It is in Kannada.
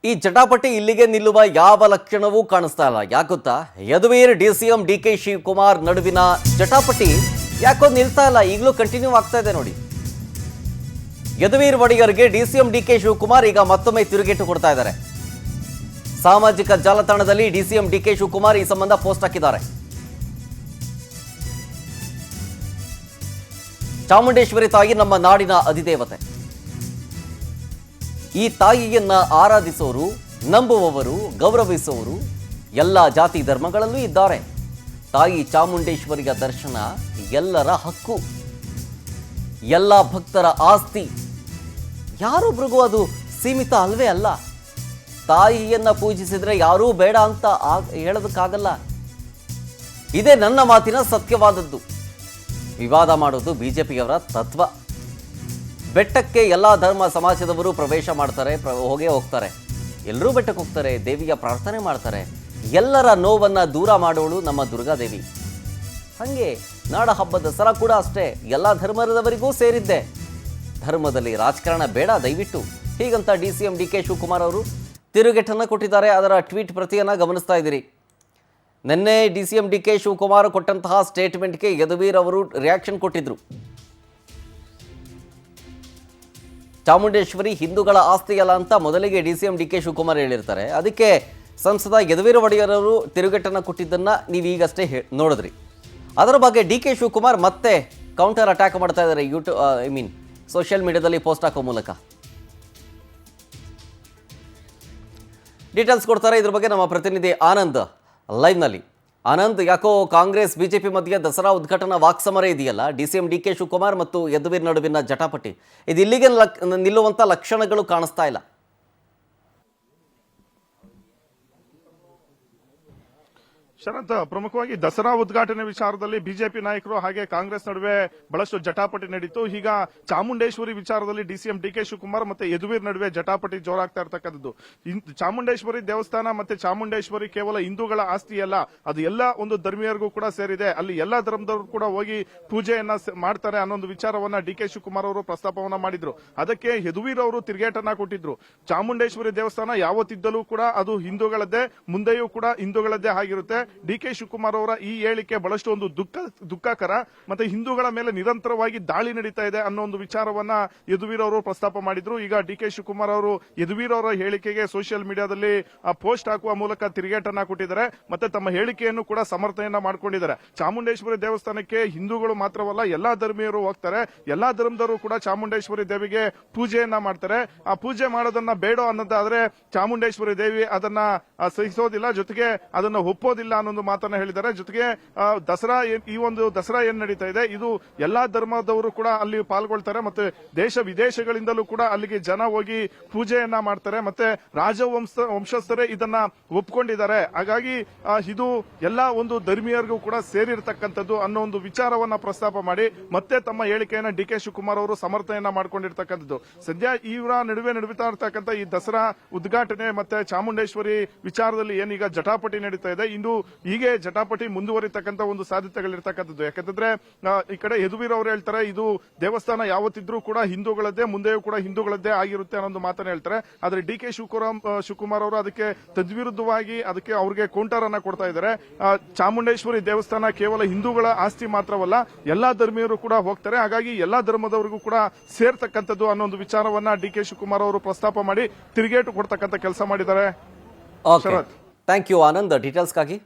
ಈ ಜಟಾಪಟಿ ಇಲ್ಲಿಗೆ ನಿಲ್ಲುವ ಯಾವ ಲಕ್ಷಣವೂ ಕಾಣಿಸ್ತಾ ಇಲ್ಲ. ಯಾಕೊತ್ತಾ, ಯದುವೀರ್ ಡಿಸಿಎಂ ಡಿಕೆ ಶಿವಕುಮಾರ್ ನಡುವಿನ ಜಟಾಪಟಿ ಯಾಕೋ ನಿಲ್ತಾ ಇಲ್ಲ, ಈಗಲೂ ಕಂಟಿನ್ಯೂ ಆಗ್ತಾ ಇದೆ ನೋಡಿ. ಯದುವೀರ್ ಒಡೆಯರ್ಗೆ ಡಿಸಿಎಂ ಡಿಕೆ ಶಿವಕುಮಾರ್ ಈಗ ಮತ್ತೊಮ್ಮೆ ತಿರುಗೇಟು ಕೊಡ್ತಾ ಇದ್ದಾರೆ. ಸಾಮಾಜಿಕ ಜಾಲತಾಣದಲ್ಲಿ ಡಿಸಿಎಂ ಡಿಕೆ ಶಿವಕುಮಾರ್ ಈ ಸಂಬಂಧ ಪೋಸ್ಟ್ ಹಾಕಿದ್ದಾರೆ. ಚಾಮುಂಡೇಶ್ವರಿ ತಾಯಿ ನಮ್ಮ ನಾಡಿನ ಅಧಿದೇವತೆ. ಈ ತಾಯಿಯನ್ನ ಆರಾಧಿಸೋರು, ನಂಬುವವರು, ಗೌರವಿಸುವವರು ಎಲ್ಲ ಜಾತಿ ಧರ್ಮಗಳಲ್ಲೂ ಇದ್ದಾರೆ. ತಾಯಿ ಚಾಮುಂಡೇಶ್ವರಿಯ ದರ್ಶನ ಎಲ್ಲರ ಹಕ್ಕು, ಎಲ್ಲ ಭಕ್ತರ ಆಸ್ತಿ. ಯಾರೊಬ್ರಿಗೂ ಅದು ಸೀಮಿತ ಅಲ್ವೇ ಅಲ್ಲ. ತಾಯಿಯನ್ನ ಪೂಜಿಸಿದ್ರೆ ಯಾರೂ ಬೇಡ ಅಂತ ಹೇಳೋದಕ್ಕಾಗಲ್ಲ. ಇದೇ ನನ್ನ ಮಾತಿನ ಸತ್ಯವಾದದ್ದು. ವಿವಾದ ಮಾಡೋದು ಬಿಜೆಪಿಯವರ ತತ್ವ. ಬೆಟ್ಟಕ್ಕೆ ಎಲ್ಲ ಧರ್ಮ ಸಮಾಜದವರು ಪ್ರವೇಶ ಮಾಡ್ತಾರೆ, ಹೋಗ್ತಾರೆ. ಎಲ್ಲರೂ ಬೆಟ್ಟಕ್ಕೆ ಹೋಗ್ತಾರೆ, ದೇವಿಯ ಪ್ರಾರ್ಥನೆ ಮಾಡ್ತಾರೆ. ಎಲ್ಲರ ನೋವನ್ನು ದೂರ ಮಾಡೋಳು ನಮ್ಮ ದುರ್ಗಾದೇವಿ. ಹಾಗೆ ನಾಡ ಹಬ್ಬದ ದಸರಾ ಕೂಡ ಅಷ್ಟೇ, ಎಲ್ಲ ಧರ್ಮದವರಿಗೂ ಸೇರಿದ್ದೆ. ಧರ್ಮದಲ್ಲಿ ರಾಜಕಾರಣ ಬೇಡ ದಯವಿಟ್ಟು, ಹೀಗಂತ ಡಿಸಿಎಂ ಡಿಕೆ ಶಿವಕುಮಾರ್ ಅವರು ತಿರುಗೇಟನ್ನು ಕೊಟ್ಟಿದ್ದಾರೆ. ಅದರ ಟ್ವೀಟ್ ಪ್ರತಿಯನ್ನು ಗಮನಿಸ್ತಾ ಇದ್ದೀರಿ. ನಿನ್ನೆ ಡಿಸಿಎಂ ಡಿಕೆ ಶಿವಕುಮಾರ್ ಕೊಟ್ಟಂತಹ ಸ್ಟೇಟ್ಮೆಂಟ್ಗೆ ಯದುವೀರ್ ಅವರು ರಿಯಾಕ್ಷನ್ ಕೊಟ್ಟಿದ್ರು. ಚಾಮುಂಡೇಶ್ವರಿ ಹಿಂದೂಗಳ ಆಸ್ತಿ ಅಲ್ಲ ಅಂತ ಮೊದಲಿಗೆ ಡಿಸಿಎಂ ಡಿಕೆ ಶಿವಕುಮಾರ್ ಹೇಳಿರ್ತಾರೆ. ಅದಕ್ಕೆ ಸಂಸದ ಯದುವೀರ್ ಒಡೆಯರ್ ಅವರು ತಿರುಗೇಟನ್ನು ಕೊಟ್ಟಿದ್ದನ್ನು ನೀವು ಈಗಷ್ಟೇ ನೋಡಿದ್ರಿ. ಅದರ ಬಗ್ಗೆ ಡಿಕೆ ಶಿವಕುಮಾರ್ ಮತ್ತೆ ಕೌಂಟರ್ ಅಟ್ಯಾಕ್ ಮಾಡ್ತಾ ಇದ್ದಾರೆ ಸೋಷಿಯಲ್ ಮೀಡಿಯಾದಲ್ಲಿ ಪೋಸ್ಟ್ ಹಾಕೋ ಮೂಲಕ. ಡೀಟೇಲ್ಸ್ ಕೊಡ್ತಾರೆ ಇದ್ರ ಬಗ್ಗೆ ನಮ್ಮ ಪ್ರತಿನಿಧಿ ಆನಂದ್ ಲೈವ್ನಲ್ಲಿ. ಆನಂದ್, ಯಾಕೋ ಕಾಂಗ್ರೆಸ್ ಬಿಜೆಪಿ ಮಧ್ಯೆ ದಸರಾ ಉದ್ಘಾಟನಾ ವಾಕ್ಸಮರ ಇದೆಯಲ್ಲ, ಡಿಸಿಎಂ ಡಿಕೆ ಶಿವಕುಮಾರ್ ಮತ್ತು ಯದುವೀರ್ ನಡುವಿನ ಜಟಾಪಟಿ, ಇದು ಇಲ್ಲಿಗೆ ನಿಲ್ಲುವಂಥ ಲಕ್ಷಣಗಳು ಕಾಣಿಸ್ತಾ ಇಲ್ಲ. ಶರತ್, ಪ್ರಮುಖವಾಗಿ ದಸರಾ ಉದ್ಘಾಟನೆ ವಿಚಾರದಲ್ಲಿ ಬಿಜೆಪಿ ನಾಯಕರು ಹಾಗೆ ಕಾಂಗ್ರೆಸ್ ನಡುವೆ ಬಹಳಷ್ಟು ಜಟಾಪಟಿ ನಡೀತು. ಈಗ ಚಾಮುಂಡೇಶ್ವರಿ ವಿಚಾರದಲ್ಲಿ ಡಿಸಿಎಂ ಡಿಕೆ ಶಿವಕುಮಾರ್ ಮತ್ತೆ ಯದುವೀರ್ ನಡುವೆ ಜಟಾಪಟಿ ಜೋರಾಗ್ತಾ ಇರ್ತಕ್ಕಂಥದ್ದು. ಚಾಮುಂಡೇಶ್ವರಿ ದೇವಸ್ಥಾನ ಮತ್ತೆ ಚಾಮುಂಡೇಶ್ವರಿ ಕೇವಲ ಹಿಂದೂಗಳ ಆಸ್ತಿ ಅಲ್ಲ, ಅದು ಎಲ್ಲ ಒಂದು ಧರ್ಮೀಯರಿಗೂ ಕೂಡ ಸೇರಿದೆ. ಅಲ್ಲಿ ಎಲ್ಲಾ ಧರ್ಮದವರು ಕೂಡ ಹೋಗಿ ಪೂಜೆಯನ್ನ ಮಾಡ್ತಾರೆ ಅನ್ನೋ ವಿಚಾರವನ್ನ ಡಿಕೆ ಶಿವಕುಮಾರ್ ಅವರು ಪ್ರಸ್ತಾಪವನ್ನ ಮಾಡಿದ್ರು. ಅದಕ್ಕೆ ಯದುವೀರ್ ಅವರು ತಿರುಗೇಟನ್ನ ಕೊಟ್ಟಿದ್ರು. ಚಾಮುಂಡೇಶ್ವರಿ ದೇವಸ್ಥಾನ ಯಾವತ್ತಿದ್ದಲೂ ಕೂಡ ಅದು ಹಿಂದೂಗಳದ್ದೇ, ಮುಂದೆಯೂ ಕೂಡ ಹಿಂದೂಗಳದ್ದೇ ಆಗಿರುತ್ತೆ. ಡಿಕೆ ಶಿವಕುಮಾರ್ ಅವರ ಈ ಹೇಳಿಕೆ ಬಹಳಷ್ಟು ಒಂದು ದುಃಖಕರ. ಮತ್ತೆ ಹಿಂದೂಗಳ ಮೇಲೆ ನಿರಂತರವಾಗಿ ದಾಳಿ ನಡೀತಾ ಇದೆ ಅನ್ನೋ ಒಂದು ವಿಚಾರವನ್ನ ಯದುವೀರ್ ಅವರು ಪ್ರಸ್ತಾಪ ಮಾಡಿದ್ರು. ಈಗ ಡಿಕೆ ಶಿವಕುಮಾರ್ ಅವರು ಯದುವೀರ್ ಅವರ ಹೇಳಿಕೆಗೆ ಸೋಷಿಯಲ್ ಮೀಡಿಯಾದಲ್ಲಿ ಪೋಸ್ಟ್ ಹಾಕುವ ಮೂಲಕ ತಿರುಗೇಟನ್ನ ಕೊಟ್ಟಿದ್ದಾರೆ. ಮತ್ತೆ ತಮ್ಮ ಹೇಳಿಕೆಯನ್ನು ಕೂಡ ಸಮರ್ಥನೆಯನ್ನ ಮಾಡಿಕೊಂಡಿದ್ದಾರೆ. ಚಾಮುಂಡೇಶ್ವರಿ ದೇವಸ್ಥಾನಕ್ಕೆ ಹಿಂದೂಗಳು ಮಾತ್ರವಲ್ಲ, ಎಲ್ಲಾ ಧರ್ಮೀಯರು ಹೋಗ್ತಾರೆ. ಎಲ್ಲಾ ಧರ್ಮದವರು ಕೂಡ ಚಾಮುಂಡೇಶ್ವರಿ ದೇವಿಗೆ ಪೂಜೆಯನ್ನ ಮಾಡ್ತಾರೆ. ಆ ಪೂಜೆ ಮಾಡೋದನ್ನ ಬೇಡ ಅನ್ನೋದಾದ್ರೆ ಚಾಮುಂಡೇಶ್ವರಿ ದೇವಿ ಅದನ್ನ ಸಹಿಸೋದಿಲ್ಲ, ಜೊತೆಗೆ ಅದನ್ನ ಒಪ್ಪೋದಿಲ್ಲ ಅನ್ನೊಂದು ಮಾತನ್ನ ಹೇಳಿದ್ದಾರೆ. ಜೊತೆಗೆ ಈ ಒಂದು ದಸರಾ ಏನ್ ನಡೀತಾ ಇದೆ, ಇದು ಎಲ್ಲಾ ಧರ್ಮದವರು ಕೂಡ ಅಲ್ಲಿ ಪಾಲ್ಗೊಳ್ತಾರೆ. ಮತ್ತೆ ದೇಶ ವಿದೇಶಗಳಿಂದಲೂ ಕೂಡ ಅಲ್ಲಿಗೆ ಜನ ಹೋಗಿ ಪೂಜೆಯನ್ನ ಮಾಡ್ತಾರೆ. ಮತ್ತೆ ವಂಶಸ್ಥರೇ ಇದನ್ನ ಒಪ್ಕೊಂಡಿದ್ದಾರೆ. ಹಾಗಾಗಿ ಇದು ಎಲ್ಲಾ ಒಂದು ಧರ್ಮೀಯರಿಗೂ ಕೂಡ ಸೇರಿರ್ತಕ್ಕಂಥದ್ದು ಅನ್ನೋ ಒಂದು ವಿಚಾರವನ್ನ ಪ್ರಸ್ತಾಪ ಮಾಡಿ ಮತ್ತೆ ತಮ್ಮ ಹೇಳಿಕೆಯನ್ನ ಡಿಕೆ ಶಿವಕುಮಾರ್ ಅವರು ಸಮರ್ಥನೆಯನ್ನ ಮಾಡ್ಕೊಂಡಿರ್ತಕ್ಕಂಥದ್ದು. ಸದ್ಯ ಇವರ ನಡುವೆ ನಡೀತಾ ಇರ್ತಕ್ಕಂಥ ಈ ದಸರಾ ಉದ್ಘಾಟನೆ ಮತ್ತೆ ಚಾಮುಂಡೇಶ್ವರಿ ವಿಚಾರದಲ್ಲಿ ಏನೀಗ ಜಟಾಪಟಿ ನಡೀತಾ ಇದೆ, ಇಂದು ಹೀಗೆ ಜಟಾಪಟಿ ಮುಂದುವರಿತಕ್ಕಂಥ ಒಂದು ಸಾಧ್ಯತೆಗಳಿರ್ತಕ್ಕಂಥದ್ದು. ಯಾಕಂತಂದ್ರೆ ಈ ಕಡೆ ಯದುವೀರ್ ಅವರು ಹೇಳ್ತಾರೆ, ಇದು ದೇವಸ್ಥಾನ ಯಾವತ್ತಿದ್ರೂ ಕೂಡ ಹಿಂದೂಗಳದ್ದೇ, ಮುಂದೆಯೂ ಕೂಡ ಹಿಂದೂಗಳದ್ದೇ ಆಗಿರುತ್ತೆ ಅನ್ನೋ ಮಾತನ್ನ ಹೇಳ್ತಾರೆ. ಆದ್ರೆ ಡಿಕೆ ಶಿವಕುಮಾರ್ ಅವರು ಅದಕ್ಕೆ ತದ್ವಿರುದ್ಧವಾಗಿ ಅದಕ್ಕೆ ಅವ್ರಿಗೆ ಕೌಂಟರ್ ಅನ್ನ ಕೊಡ್ತಾ ಇದ್ದಾರೆ. ಚಾಮುಂಡೇಶ್ವರಿ ದೇವಸ್ಥಾನ ಕೇವಲ ಹಿಂದೂಗಳ ಆಸ್ತಿ ಮಾತ್ರವಲ್ಲ, ಎಲ್ಲಾ ಧರ್ಮೀಯರು ಕೂಡ ಹೋಗ್ತಾರೆ. ಹಾಗಾಗಿ ಎಲ್ಲಾ ಧರ್ಮದವರಿಗೂ ಕೂಡ ಸೇರ್ತಕ್ಕಂಥದ್ದು ಅನ್ನೋ ಒಂದು ವಿಚಾರವನ್ನ ಡಿಕೆ ಶಿವಕುಮಾರ್ ಅವರು ಪ್ರಸ್ತಾಪ ಮಾಡಿ ತಿರುಗೇಟು ಕೊಡ್ತಕ್ಕಂಥ ಕೆಲಸ ಮಾಡಿದ್ದಾರೆ. Thank you Anand ಡೀಟೇಲ್ಸ್ಗಾಗಿ.